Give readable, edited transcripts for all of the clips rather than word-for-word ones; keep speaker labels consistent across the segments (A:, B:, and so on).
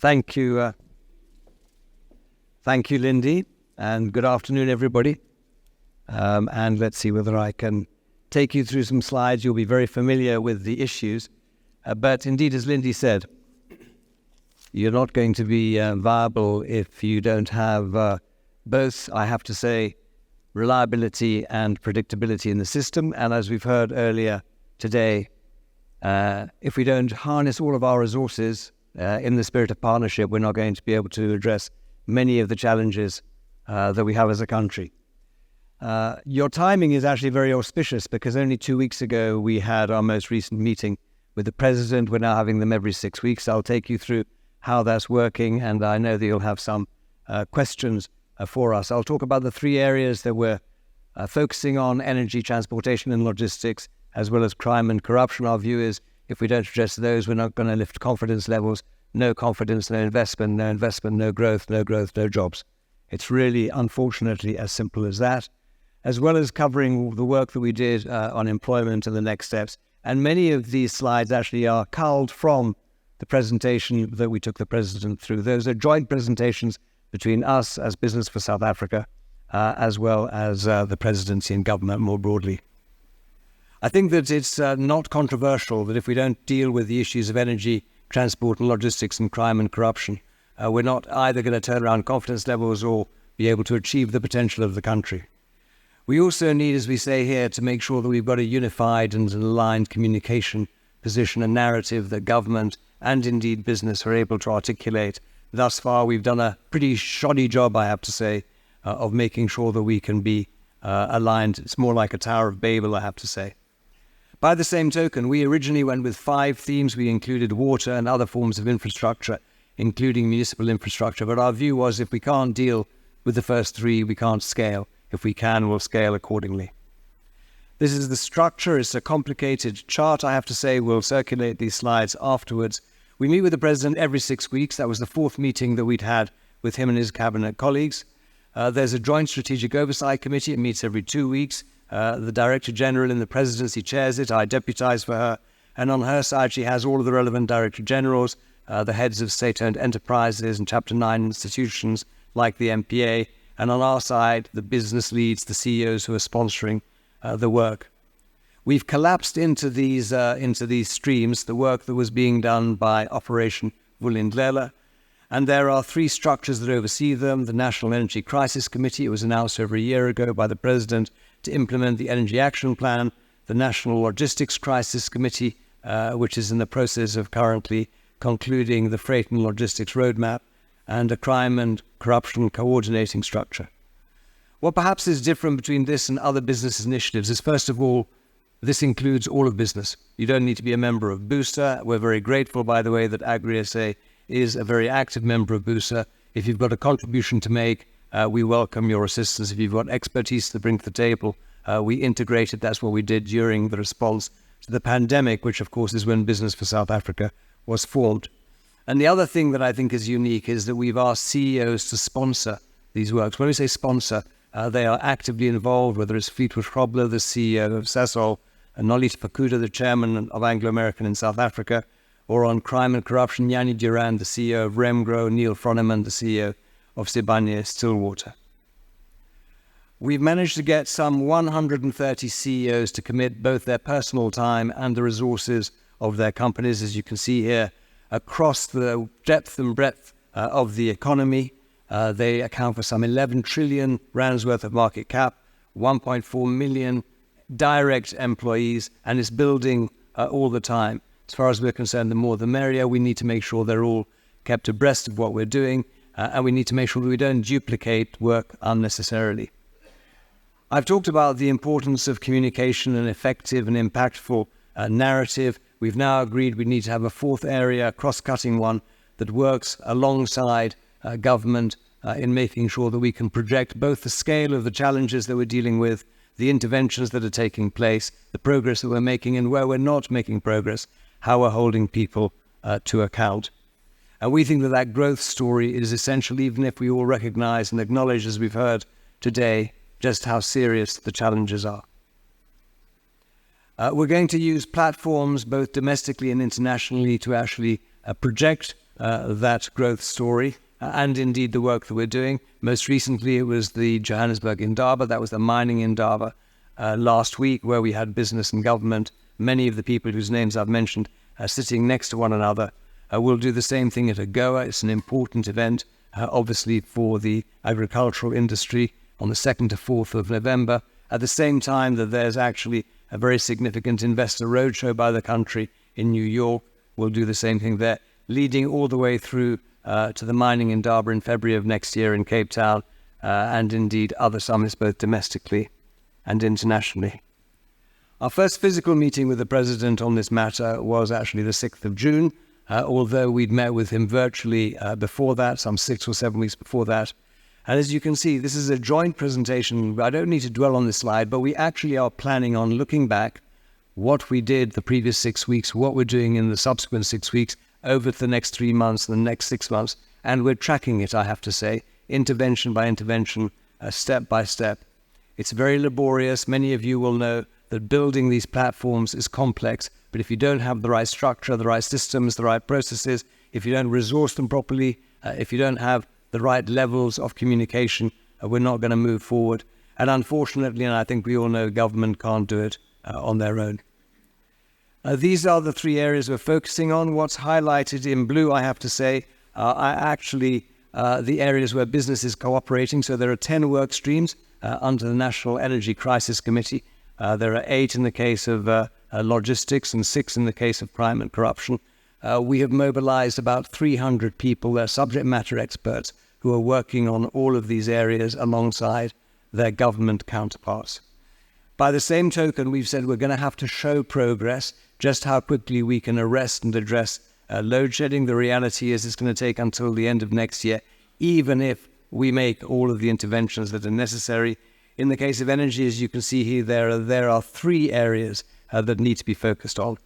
A: Thank you, Lindy, and good afternoon, everybody. And let's see whether I can take you through some slides. You'll be very familiar with the issues, but indeed, as Lindy said, you're not going to be viable if you don't have both, I have to say, reliability and predictability in the system. And as we've heard earlier today, if we don't harness all of our resources in the spirit of partnership, we're not going to be able to address many of the challenges that we have as a country. Your timing is actually very auspicious because only 2 weeks ago we had our most recent meeting with the President. We're now having them every 6 weeks. I'll take you through how that's working, and I know that you'll have some questions for us. I'll talk about the 3 areas that we're focusing on: energy, transportation and logistics, as well as crime and corruption. Our view is if we don't address those, we're not going to lift confidence levels. No confidence, no investment, no growth, no jobs. It's really, unfortunately, as simple as that, as well as covering the work that we did on employment and the next steps. And many of these slides actually are culled from the presentation that we took the President through. Those are joint presentations between us as Business for South Africa, as well as the Presidency and government more broadly. I think that it's not controversial that if we don't deal with the issues of energy, transport and logistics and crime and corruption, we're not either going to turn around confidence levels or be able to achieve the potential of the country. We also need, as we say here, to make sure that we've got a unified and aligned communication position and narrative that government and indeed business are able to articulate. Thus far, we've done a pretty shoddy job, I have to say, of making sure that we can be aligned. It's more like a Tower of Babel, I have to say. By the same token, we originally went with 5 themes. We included water and other forms of infrastructure, including municipal infrastructure. But our view was if we can't deal with the first 3, we can't scale. If we can, we'll scale accordingly. This is the structure. It's a complicated chart, I have to say. We'll circulate these slides afterwards. We meet with the President every 6 weeks. That was the 4th meeting that we'd had with him and his cabinet colleagues. There's a joint strategic oversight committee. It meets every 2 weeks. The Director General in the Presidency chairs it. I deputise for her. And on her side, she has all of the relevant Director Generals, the heads of state-owned enterprises and Chapter 9 institutions like the MPA. And on our side, the business leads, the CEOs who are sponsoring the work. We've collapsed into these streams the work that was being done by Operation Vulindlela. And there are 3 structures that oversee them. The National Energy Crisis Committee, it was announced over a year ago by the President to implement the Energy Action Plan. The National Logistics Crisis Committee, which is in the process of currently concluding the Freight and Logistics Roadmap, and a crime and corruption coordinating structure. What perhaps is different between this and other business initiatives is, first of all, this includes all of business. You don't need to be a member of BOOSA. We're very grateful, by the way, that Agri SA is a very active member of BOOSA. If you've got a contribution to make, we welcome your assistance. If you've got expertise to bring to the table, we integrate it. That's what we did during the response to the pandemic, which of course is when Business for South Africa was formed. And the other thing that I think is unique is that we've asked CEOs to sponsor these works. When we say sponsor, they are actively involved, whether it's Fleetwood Grobler, the CEO of Sasol, and Nolita Pakuta, the chairman of Anglo-American in South Africa, or on crime and corruption, Yanni Durand, the CEO of Remgro, Neil Froneman, the CEO of Sibanye Stillwater. We've managed to get some 130 CEOs to commit both their personal time and the resources of their companies, as you can see here, across the depth and breadth of the economy. They account for some 11 trillion rands worth of market cap, 1.4 million direct employees, and it's building all the time. As far as we're concerned, the more the merrier. We need to make sure they're all kept abreast of what we're doing, and we need to make sure that we don't duplicate work unnecessarily. I've talked about the importance of communication and effective and impactful narrative. We've now agreed we need to have a 4th area, cross-cutting one, that works alongside government in making sure that we can project both the scale of the challenges that we're dealing with, the interventions that are taking place, the progress that we're making, and where we're not making progress, how we're holding people to account. And we think that that growth story is essential, even if we all recognize and acknowledge, as we've heard today, just how serious the challenges are. We're going to use platforms both domestically and internationally to actually project that growth story and indeed the work that we're doing. Most recently, it was the Johannesburg Indaba, that was the mining Indaba last week, where we had business and government, many of the people whose names I've mentioned, sitting next to one another. We'll do the same thing at AGOA. It's an important event, obviously, for the agricultural industry on the 2nd to 4th of November, at the same time that there's actually a very significant investor roadshow by the country in New York. We'll do the same thing there, leading all the way through to the mining Indaba in February of next year in Cape Town, and indeed other summits both domestically and internationally. Our first physical meeting with the President on this matter was actually the 6th of June, although we'd met with him virtually before that, some 6 or 7 weeks before that. And as you can see, this is a joint presentation. I don't need to dwell on this slide, but we actually are planning on looking back what we did the previous 6 weeks, what we're doing in the subsequent 6 weeks, over the next 3 months and the next 6 months. And we're tracking it, I have to say, intervention by intervention, step by step. It's very laborious. Many of you will know that building these platforms is complex, but if you don't have the right structure, the right systems, the right processes, if you don't resource them properly, if you don't have the right levels of communication, we're not going to move forward. And unfortunately, and I think we all know, government can't do it on their own. These are the 3 areas we're focusing on. What's highlighted in blue, I have to say, are actually the areas where business is cooperating. So there are 10 work streams under the National Energy Crisis Committee. There are 8 in the case of logistics and 6 in the case of crime and corruption. We have mobilized about 300 people, they're subject matter experts, who are working on all of these areas alongside their government counterparts. By the same token, we've said we're going to have to show progress, just how quickly we can arrest and address load shedding. The reality is it's going to take until the end of next year, even if we make all of the interventions that are necessary. In the case of energy, as you can see here, there are 3 areas that need to be focused on.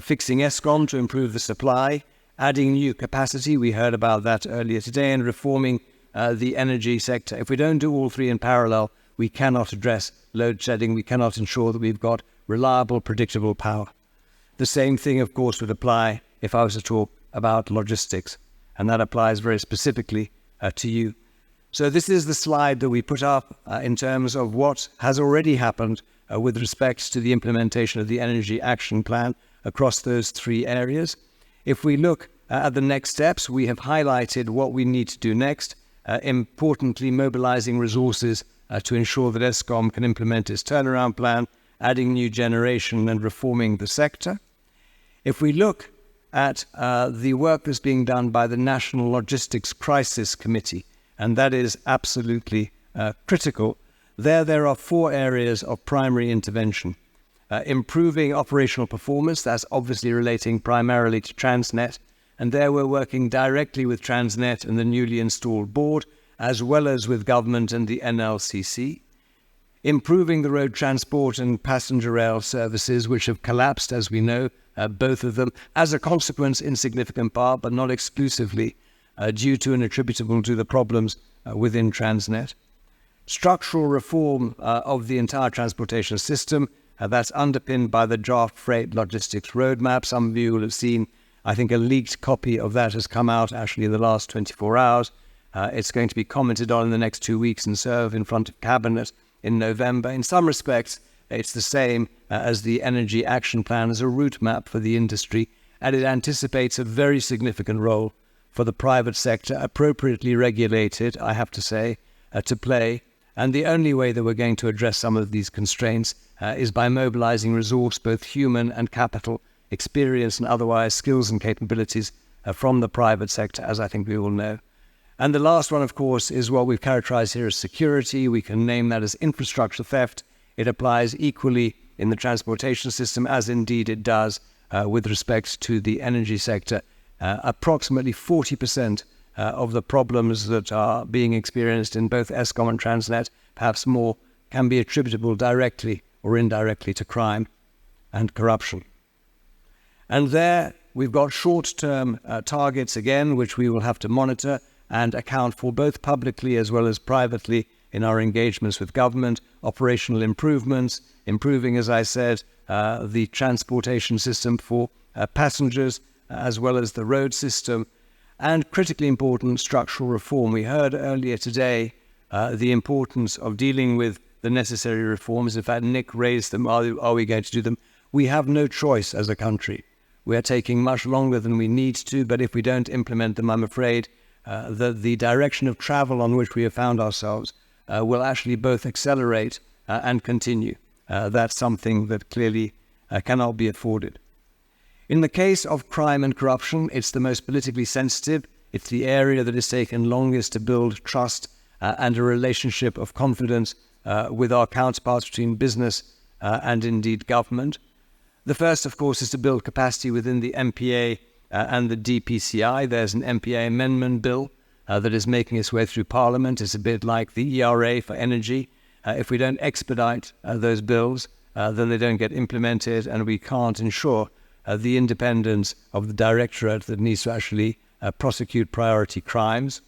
A: Fixing Eskom to improve the supply, adding new capacity, we heard about that earlier today, and reforming the energy sector. If we don't do all 3 in parallel, we cannot address load shedding. We cannot ensure that we've got reliable, predictable power. The same thing, of course, would apply if I was to talk about logistics, and that applies very specifically to you. So this is the slide that we put up in terms of what has already happened with respect to the implementation of the Energy Action Plan across those 3 areas. If we look at the next steps, we have highlighted what we need to do next, importantly mobilizing resources to ensure that Eskom can implement its turnaround plan, adding new generation and reforming the sector. If we look at the work that's being done by the National Logistics Crisis Committee, and that is absolutely critical, there are 4 areas of primary intervention. Improving operational performance, that's obviously relating primarily to Transnet, and there we're working directly with Transnet and the newly installed board, as well as with government and the NLCC. Improving the road transport and passenger rail services, which have collapsed, as we know, both of them, as a consequence in significant part, but not exclusively, due to and attributable to the problems within Transnet. Structural reform of the entire transportation system, that's underpinned by the draft freight logistics roadmap. Some of you will have seen, I think, a leaked copy of that has come out actually in the last 24 hours. It's going to be commented on in the next 2 weeks and serve in front of Cabinet in November. In some respects, it's the same as the Energy Action Plan as a route map for the industry, and it anticipates a very significant role for the private sector, appropriately regulated, I have to say, to play. And the only way that we're going to address some of these constraints is by mobilizing resource, both human and capital, experience and otherwise, skills and capabilities from the private sector, as I think we all know. And the last one, of course, is what we've characterized here as security. We can name that as infrastructure theft. It applies equally in the transportation system, as indeed it does with respect to the energy sector. Approximately 40% of the problems that are being experienced in both Eskom and Transnet, perhaps more, can be attributable directly or indirectly to crime and corruption. And there we've got short-term targets again, which we will have to monitor and account for both publicly as well as privately in our engagements with government, operational improvements, improving, as I said, the transportation system for passengers as well as the road system. and critically important structural reform. We heard earlier today the importance of dealing with the necessary reforms. In fact, Nick raised them. Are we going to do them? We have no choice as a country. We are taking much longer than we need to, but if we don't implement them, I'm afraid that the direction of travel on which we have found ourselves will actually both accelerate and continue. That's something that clearly cannot be afforded. In the case of crime and corruption, it's the most politically sensitive. It's the area that has taken longest to build trust and a relationship of confidence with our counterparts between business and indeed government. The first, of course, is to build capacity within the MPA and the DPCI. There's an MPA amendment bill that is making its way through Parliament. It's a bit like the ERA for energy. If we don't expedite those bills, then they don't get implemented, and we can't ensure the independence of the directorate that needs to actually prosecute priority crimes.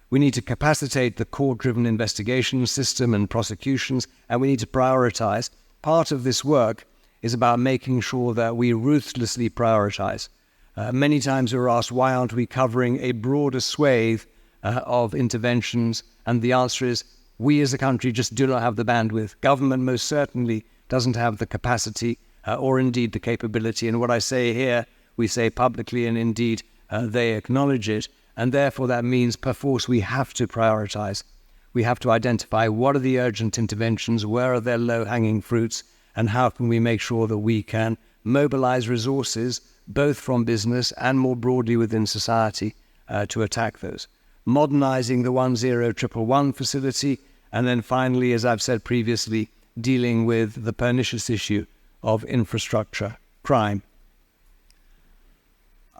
A: We need to capacitate the court-driven investigation system and prosecutions, and we need to prioritize. Part of this work is about making sure that we ruthlessly prioritize. Many times we're asked, why aren't we covering a broader swathe of interventions? And the answer is, we as a country just do not have the bandwidth. Government most certainly doesn't have the capacity or indeed the capability. And what I say here, we say publicly, and indeed they acknowledge it. And therefore that means perforce we have to prioritize. We have to identify what are the urgent interventions, where are their low-hanging fruits, and how can we make sure that we can mobilize resources both from business and more broadly within society to attack those. Modernizing the 10111 facility, and then finally, as I've said previously, dealing with the pernicious issue of infrastructure crime.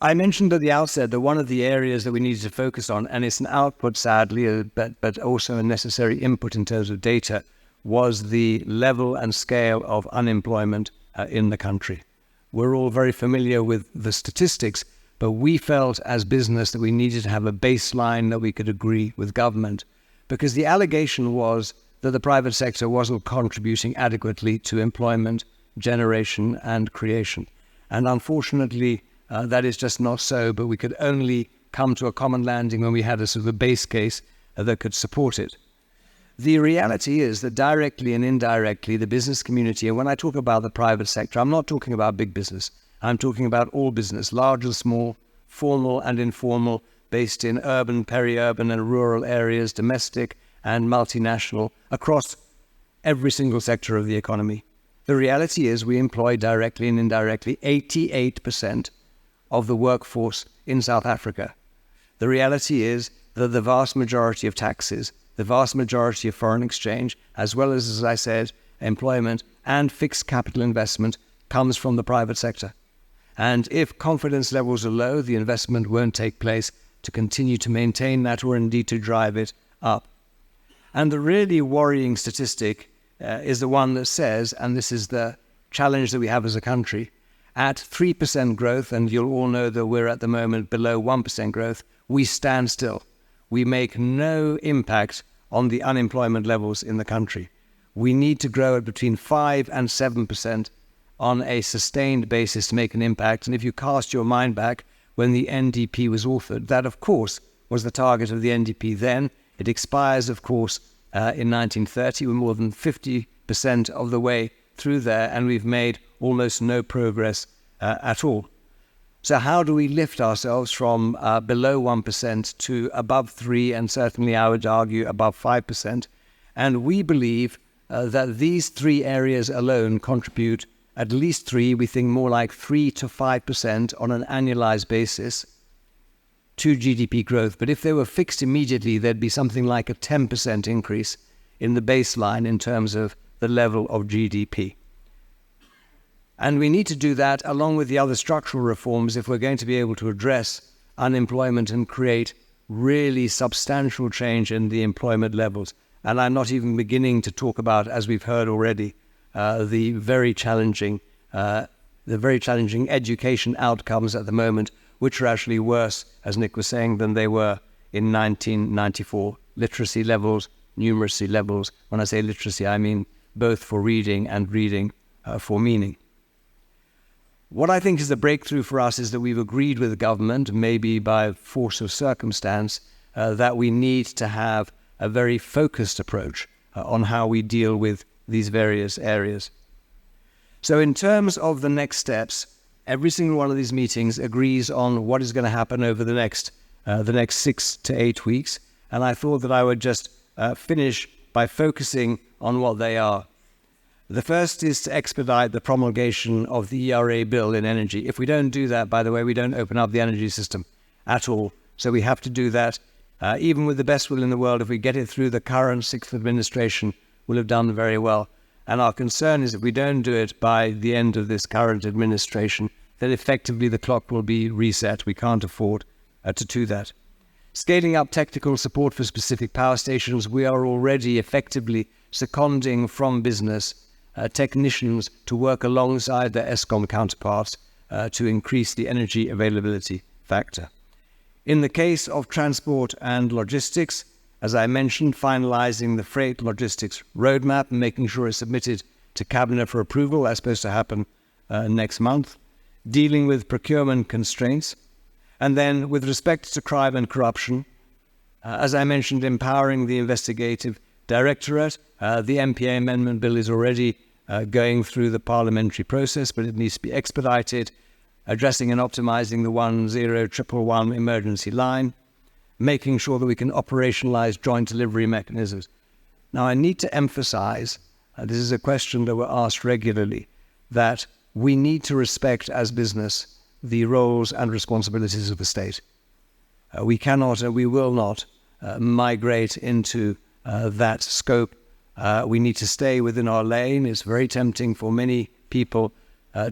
A: I mentioned at the outset that one of the areas that we needed to focus on, and it's an output sadly, but also a necessary input in terms of data, was the level and scale of unemployment in the country. We're all very familiar with the statistics, but we felt as business that we needed to have a baseline that we could agree with government, because the allegation was that the private sector wasn't contributing adequately to employment generation and creation. And unfortunately, that is just not so, but we could only come to a common landing when we had a sort of a base case that could support it. The reality is that directly and indirectly, the business community, and when I talk about the private sector, I'm not talking about big business. I'm talking about all business, large and small, formal and informal, based in urban, peri-urban and rural areas, domestic and multinational, across every single sector of the economy. The reality is we employ directly and indirectly 88% of the workforce in South Africa. The reality is that the vast majority of taxes, the vast majority of foreign exchange, as well as I said, employment and fixed capital investment comes from the private sector. And if confidence levels are low, the investment won't take place to continue to maintain that or indeed to drive it up. And the really worrying statistic is the one that says, and this is the challenge that we have as a country, at 3% growth, and you'll all know that we're at the moment below 1% growth, we stand still. We make no impact on the unemployment levels in the country. We need to grow at between 5 and 7% on a sustained basis to make an impact. And if you cast your mind back when the NDP was authored, that of course was the target of the NDP then. It expires, of course, in 1930. We're more than 50% of the way through there, and we've made almost no progress at all. So how do we lift ourselves from below 1% to above 3%, and certainly I would argue above 5%? And we believe that these three areas alone contribute at least 3%, we think more like 3 to 5% on an annualized basis to GDP growth. But if they were fixed immediately, there'd be something like a 10% increase in the baseline in terms of the level of GDP. And we need to do that along with the other structural reforms if we're going to be able to address unemployment and create really substantial change in the employment levels. And I'm not even beginning to talk about, as we've heard already, the very challenging education outcomes at the moment, which are actually worse, as Nick was saying, than they were in 1994. Literacy levels, numeracy levels. When I say literacy, I mean both for reading and reading for meaning. What I think is the breakthrough for us is that we've agreed with the government, maybe by force of circumstance, that we need to have a very focused approach on how we deal with these various areas. So in terms of the next steps, every single one of these meetings agrees on what is going to happen over the next 6 to 8 weeks. And I thought that I would just finish by focusing on what they are. The first is to expedite the promulgation of the ERA bill in energy. If we don't do that, by the way, we don't open up the energy system at all. So we have to do that. Even with the best will in the world, if we get it through the current 6th administration, we'll have done very well. And our concern is if we don't do it by the end of this current administration, then effectively the clock will be reset. We can't afford to do that. Scaling up technical support for specific power stations, we are already effectively seconding from business technicians to work alongside their ESCOM counterparts to increase the energy availability factor. In the case of transport and logistics, as I mentioned, finalizing the freight logistics roadmap and making sure it's submitted to Cabinet for approval. That's supposed to happen next month. Dealing with procurement constraints. And then with respect to crime and corruption, as I mentioned, empowering the investigative directorate. The MPA amendment bill is already going through the parliamentary process, but it needs to be expedited, addressing and optimizing the 10111 emergency line, making sure that we can operationalize joint delivery mechanisms. Now, I need to emphasize, this is a question that we're asked regularly, that we need to respect as business the roles and responsibilities of the state. We cannot and we will not migrate into that scope. We need to stay within our lane. It's very tempting for many people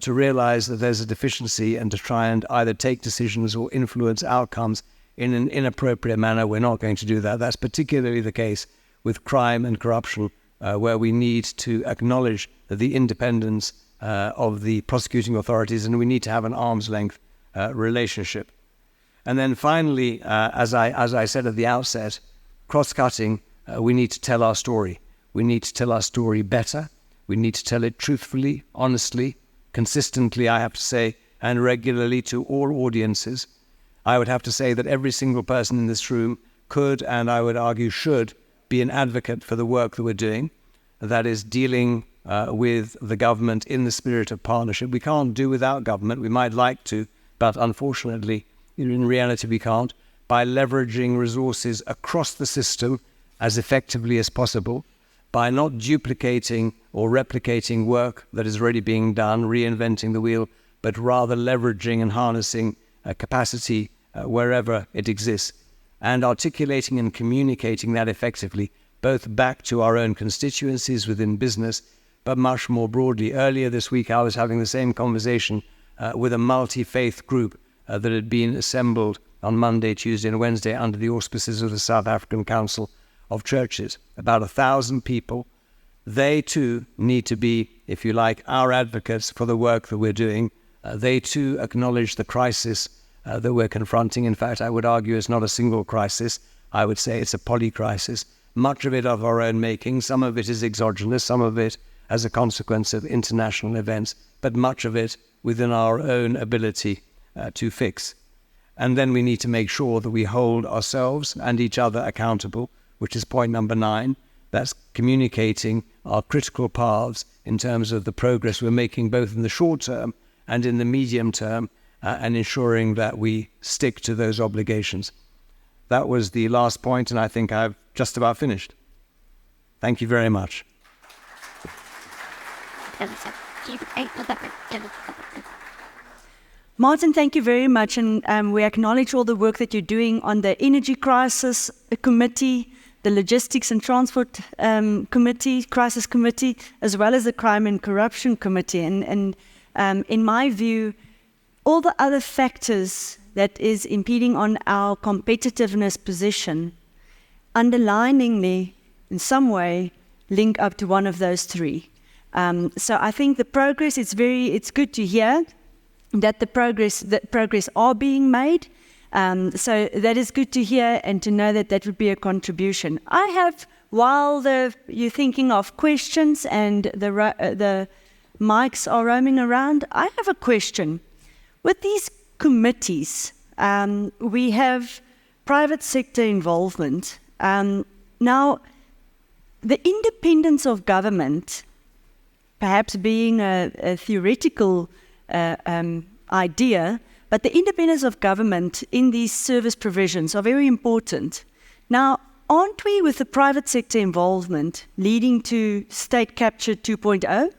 A: to realize that there's a deficiency and to try and either take decisions or influence outcomes in an inappropriate manner. We're not going to do that. That's particularly the case with crime and corruption, where we need to acknowledge the independence of the prosecuting authorities, and we need to have an arm's length relationship. And then finally, as I said at the outset, cross-cutting, we need to tell our story. We need to tell our story better. We need to tell it truthfully, honestly, consistently, I have to say, and regularly to all audiences. I would have to say that every single person in this room could, and I would argue should, be an advocate for the work that we're doing, that is dealing with the government in the spirit of partnership. We can't do without government. We might like to, but unfortunately, in reality, we can't, by leveraging resources across the system as effectively as possible, by not duplicating or replicating work that is already being done, reinventing the wheel, but rather leveraging and harnessing capacity wherever it exists, and articulating and communicating that effectively, both back to our own constituencies within business, but much more broadly. Earlier this week, I was having the same conversation with a multi-faith group that had been assembled on Monday, Tuesday, and Wednesday under the auspices of the South African Council of Churches, about 1,000 people. They too need to be, if you like, our advocates for the work that we're doing. They too acknowledge the crisis that we're confronting. In fact, I would argue it's not a single crisis. I would say it's a poly-crisis, much of it of our own making. Some of it is exogenous, some of it as a consequence of international events, but much of it within our own ability to fix. And then we need to make sure that we hold ourselves and each other accountable, which is point number 9. That's communicating our critical paths in terms of the progress we're making both in the short term and in the medium term, and ensuring that we stick to those obligations. That was the last point, and I think I've just about finished. Thank you very much.
B: Martin, thank you very much, and we acknowledge all the work that you're doing on the Energy Crisis Committee, the Logistics and Transport Crisis Committee, as well as the Crime and Corruption Committee. And in my view, all the other factors that is impeding on our competitiveness position, underliningly, in some way, link up to one of those 3. So I think the progress, it's good to hear that the progress are being made. So that is good to hear, and to know that would be a contribution. I have, while you're thinking of questions and the mics are roaming around. I have a question. With these committees, we have private sector involvement. Now, the independence of government, perhaps being a theoretical idea, but the independence of government in these service provisions are very important. Now, aren't we, with the private sector involvement, leading to state capture 2.0?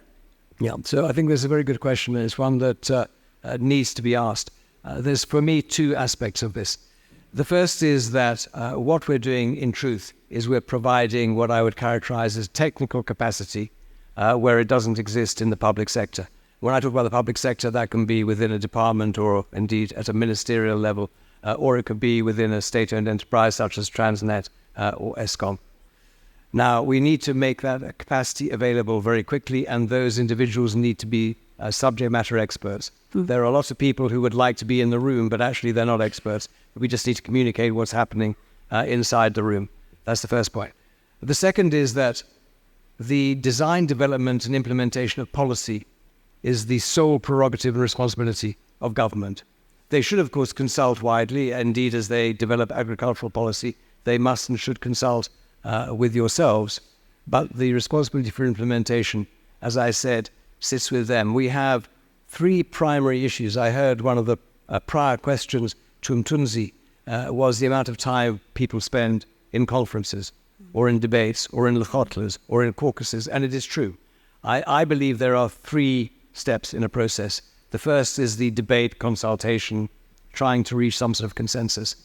A: Yeah, so I think this is a very good question, and it's one that needs to be asked. There's, for me, two aspects of this. The first is that what we're doing, in truth, is we're providing what I would characterize as technical capacity where it doesn't exist in the public sector. When I talk about the public sector, that can be within a department or indeed at a ministerial level, or it could be within a state-owned enterprise such as Transnet or Eskom. Now, we need to make that capacity available very quickly, and those individuals need to be subject matter experts. There are lots of people who would like to be in the room, but actually they're not experts. We just need to communicate what's happening inside the room. That's the first point. The second is that the design, development, and implementation of policy is the sole prerogative and responsibility of government. They should, of course, consult widely. Indeed, as they develop agricultural policy, they must and should consult with yourselves. But the responsibility for implementation, as I said, sits with them. We have three primary issues. I heard one of the prior questions to Mtunzi was the amount of time people spend in conferences or in debates or in Lekotlas or in caucuses, and it is true. I believe there are three steps in a process. The first is the debate, consultation, trying to reach some sort of consensus.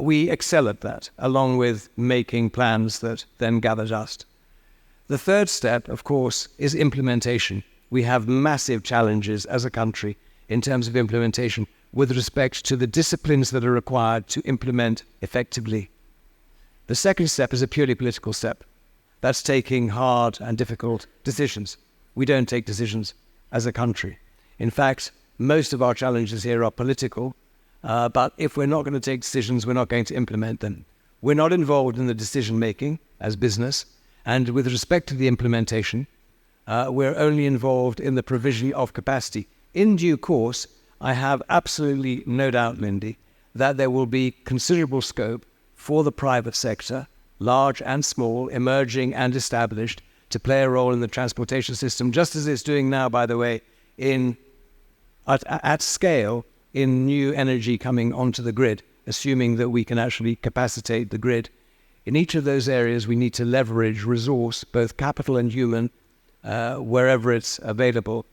A: We excel at that, along with making plans that then gather dust. The third step, of course, is implementation. We have massive challenges as a country in terms of implementation with respect to the disciplines that are required to implement effectively. The second step is a purely political step. That's taking hard and difficult decisions. We don't take decisions as a country. In fact, most of our challenges here are political, but if we're not going to take decisions, we're not going to implement them. We're not involved in the decision-making as business, and with respect to the implementation, we're only involved in the provision of capacity. In due course, I have absolutely no doubt, Lindy, that there will be considerable scope for the private sector, large and small, emerging and established, to play a role in the transportation system, just as it's doing now, by the way, at scale in new energy coming onto the grid, assuming that we can actually capacitate the grid. In each of those areas, we need to leverage resource, both capital and human, wherever it's available.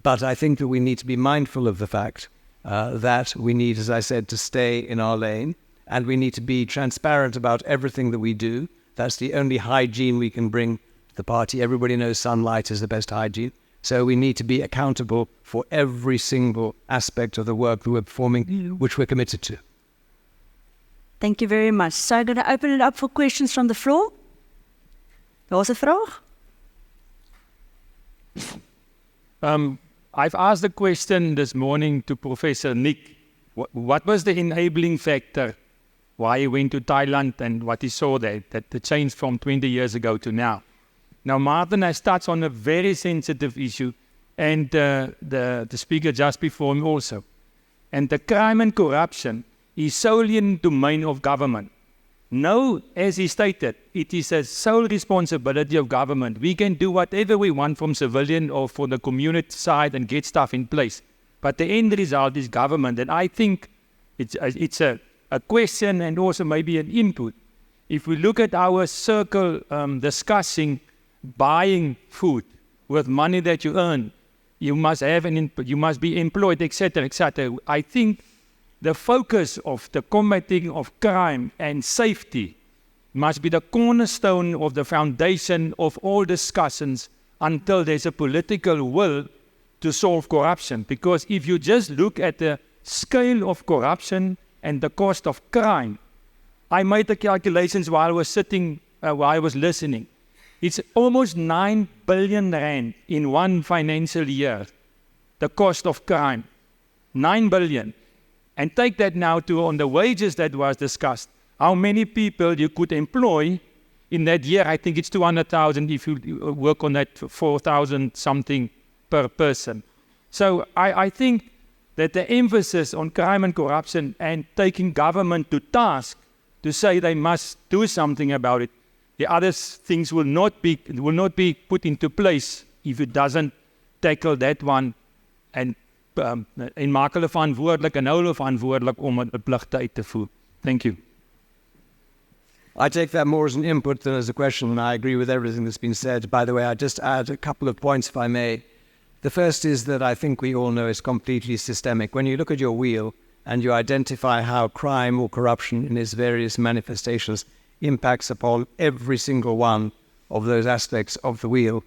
A: But I think that we need to be mindful of the fact that we need, as I said, to stay in our lane, and we need to be transparent about everything that we do. That's the only hygiene we can bring to the party. Everybody knows sunlight is the best hygiene. So we need to be accountable for every single aspect of the work that we're performing, which we're committed to.
B: Thank you very much. So I'm going to open it up for questions from the floor. Daar's 'n vraag.
C: I've asked the question this morning to Professor Nick. What was the enabling factor why he went to Thailand and what he saw there, that the change from 20 years ago to now? Now, Martin has touched on a very sensitive issue, and the speaker just before him also. And the crime and corruption is solely in the domain of government. No, as he stated, it is a sole responsibility of government. We can do whatever we want from civilian or from the community side and get stuff in place. But the end result is government. And I think it's a question and also maybe an input. If we look at our circle discussing buying food with money that you earn, you must have you must be employed, etc., etc. I think the focus of the combating of crime and safety must be the cornerstone of the foundation of all discussions until there's a political will to solve corruption. Because if you just look at the scale of corruption and the cost of crime, I made the calculations while I was sitting, while I was listening. It's almost 9 billion rand in one financial year, the cost of crime. 9 billion. And take that now to on the wages that was discussed. How many people you could employ in that year? I think it's 200,000 if you work on that 4,000 something per person. So I think that the emphasis on crime and corruption and taking government to task to say they must do something about it, the other things will not be put into place if it doesn't tackle that one. En maak hulle verantwoordelik en hou hulle verantwoordelik om 'n pligte uit te voer. Thank you.
A: I take that more as an input than as a question, and I agree with everything that's been said. By the way, I just add a couple of points, if I may. The first is that I think we all know is completely systemic. When you look at your wheel and you identify how crime or corruption in its various manifestations impacts upon every single one of those aspects of the wheel,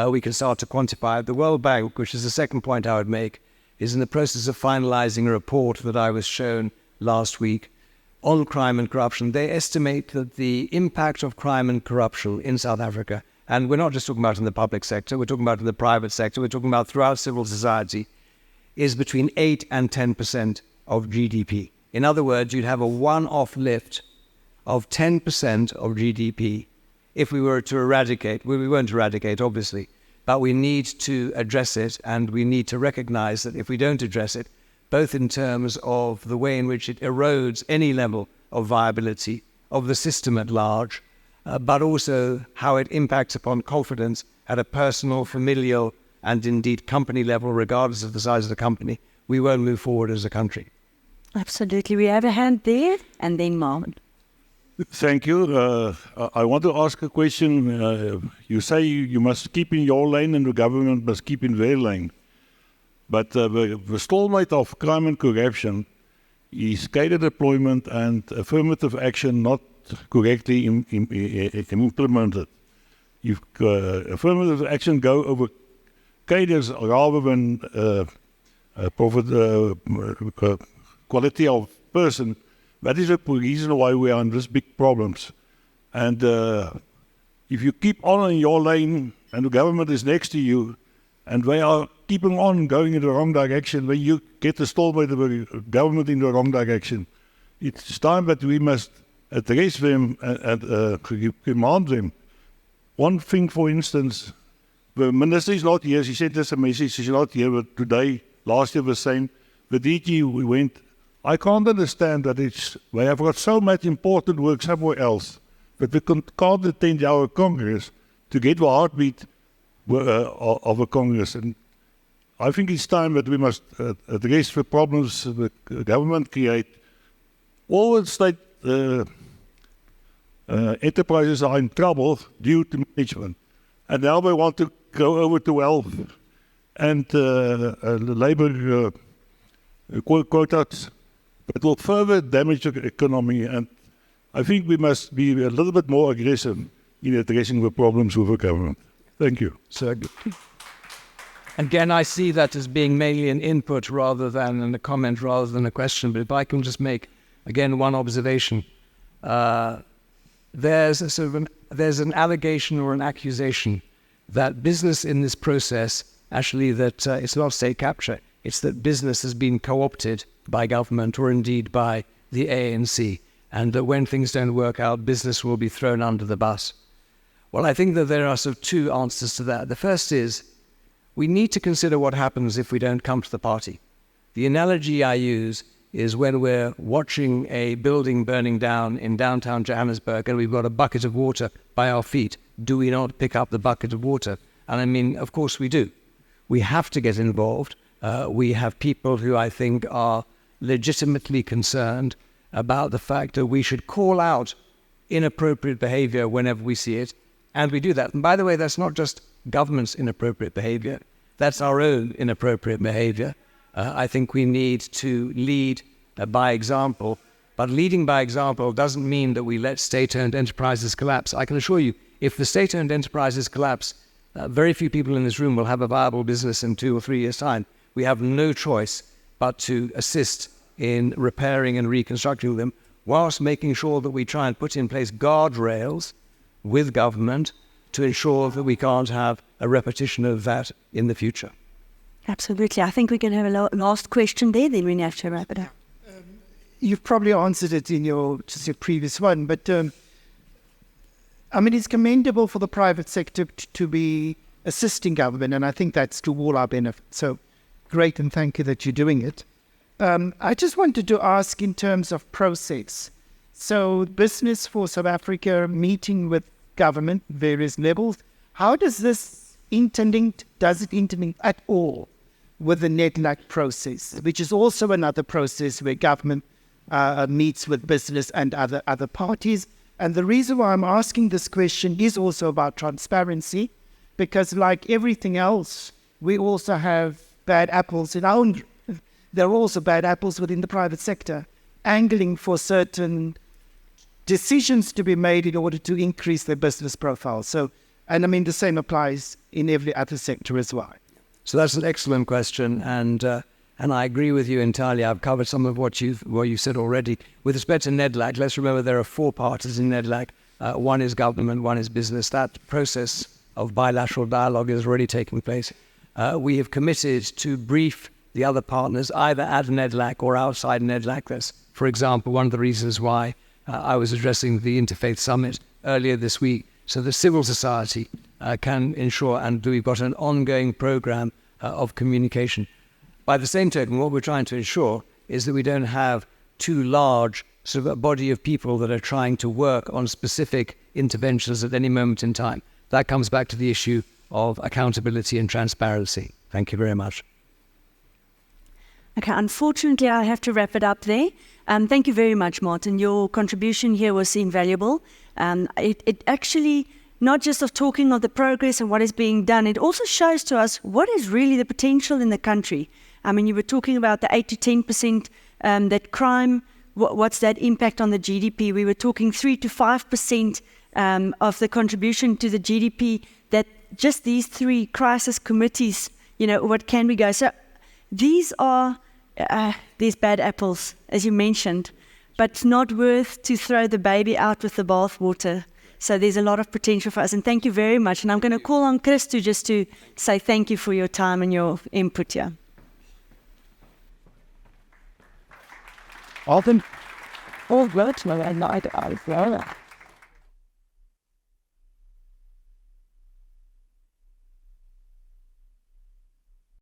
A: we can start to quantify it. The World Bank, which is the second point I would make, is in the process of finalizing a report that I was shown last week on crime and corruption. They estimate that the impact of crime and corruption in South Africa, and we're not just talking about in the public sector, we're talking about in the private sector, we're talking about throughout civil society, is between 8 and 10% of GDP. In other words, you'd have a one-off lift of 10% of GDP if we were to eradicate. Well, we won't eradicate, obviously, but we need to address it, and we need to recognize that if we don't address it, both in terms of the way in which it erodes any level of viability of the system at large, but also how it impacts upon confidence at a personal, familial, and indeed company level, regardless of the size of the company, we won't move forward as a country.
B: Absolutely. We have a hand there, and then Marvin.
D: Thank you. I want to ask a question. You say you must keep in your lane and the government must keep in their lane. But the stalemate of crime and corruption is cadre deployment and affirmative action not correctly implemented. If affirmative action go over cadres rather than quality of person, that is the reason why we are in these big problems. And if you keep on in your lane and the government is next to you and they are keeping on going in the wrong direction, when you get the stalemate of the government in the wrong direction, it's time that we must address them and command them. One thing, for instance, the minister is not here. She sent us a message. She's not here, but today, last year, the same. The DG, we went. I can't understand that we have got so much important work somewhere else, but we can't attend our Congress to get the heartbeat of a Congress. And I think it's time that we must address the problems the government create. All the state enterprises are in trouble due to management. And now they want to go over to wealth and labor quotas. It will further damage the economy, and I think we must be a little bit more aggressive in addressing the problems with the government. Thank you.
A: So, again, I see that as being mainly an input rather than a comment, rather than a question. But if I can just make, again, one observation. There's an allegation or an accusation that business in this process, actually that it's not state capture, it's that business has been co-opted by government or indeed by the ANC, and that when things don't work out, business will be thrown under the bus. Well, I think that there are sort of two answers to that. The first is, we need to consider what happens if we don't come to the party. The analogy I use is when we're watching a building burning down in downtown Johannesburg and we've got a bucket of water by our feet. Do we not pick up the bucket of water? And I mean, of course we do. We have to get involved. We have people who I think are legitimately concerned about the fact that we should call out inappropriate behavior whenever we see it, and we do that. And by the way, that's not just government's inappropriate behavior, that's our own inappropriate behavior. I think we need to lead by example, but leading by example doesn't mean that we let state-owned enterprises collapse. I can assure you, if the state-owned enterprises collapse, very few people in this room will have a viable business in 2 or 3 years' time. We have no choice but to assist in repairing and reconstructing them, whilst making sure that we try and put in place guardrails with government to ensure that we can't have a repetition of that in the future.
B: Absolutely. I think we can have a last question there, then we have to wrap it up.
E: You've probably answered it in your previous one, but I mean, it's commendable for the private sector to be assisting government, and I think that's to all our benefit. So great, and thank you that you're doing it. I just wanted to ask in terms of process. So Business for South Africa meeting with government, various levels, how does this interlink? Does it interlink at all with the NEDLAC process, which is also another process where government meets with business and other parties? And the reason why I'm asking this question is also about transparency, because like everything else, we also have bad apples in our own. There are also bad apples within the private sector, angling for certain decisions to be made in order to increase their business profile. So, and I mean, the same applies in every other sector as well.
A: So that's an excellent question, and I agree with you entirely. I've covered some of what you said already. With respect to NEDLAC, let's remember there are 4 parties in NEDLAC. One is government, one is business. That process of bilateral dialogue is already taking place. We have committed to brief the other partners either at NEDLAC or outside NEDLAC. That's, for example, one of the reasons why I was addressing the Interfaith Summit earlier this week, so the civil society can ensure, and we've got an ongoing program of communication. By the same token, what we're trying to ensure is that we don't have too large sort of a body of people that are trying to work on specific interventions at any moment in time. That comes back to the issue of accountability and transparency. Thank you very much.
B: Okay, unfortunately, I have to wrap it up there. Thank you very much, Martin. Your contribution here was invaluable. It actually, not just of talking of the progress and what is being done, it also shows to us what is really the potential in the country. I mean, you were talking about the 8 to 10% that crime, what's that impact on the GDP? We were talking 3 to 5% of the contribution to the GDP, that just these 3 crisis committees, what can we go? So these are these bad apples, as you mentioned, but not worth to throw the baby out with the bathwater. So there's a lot of potential for us, and thank you very much. And I'm going to call on Chris just to say thank you for your time and your input here.
F: All good. Well, I know.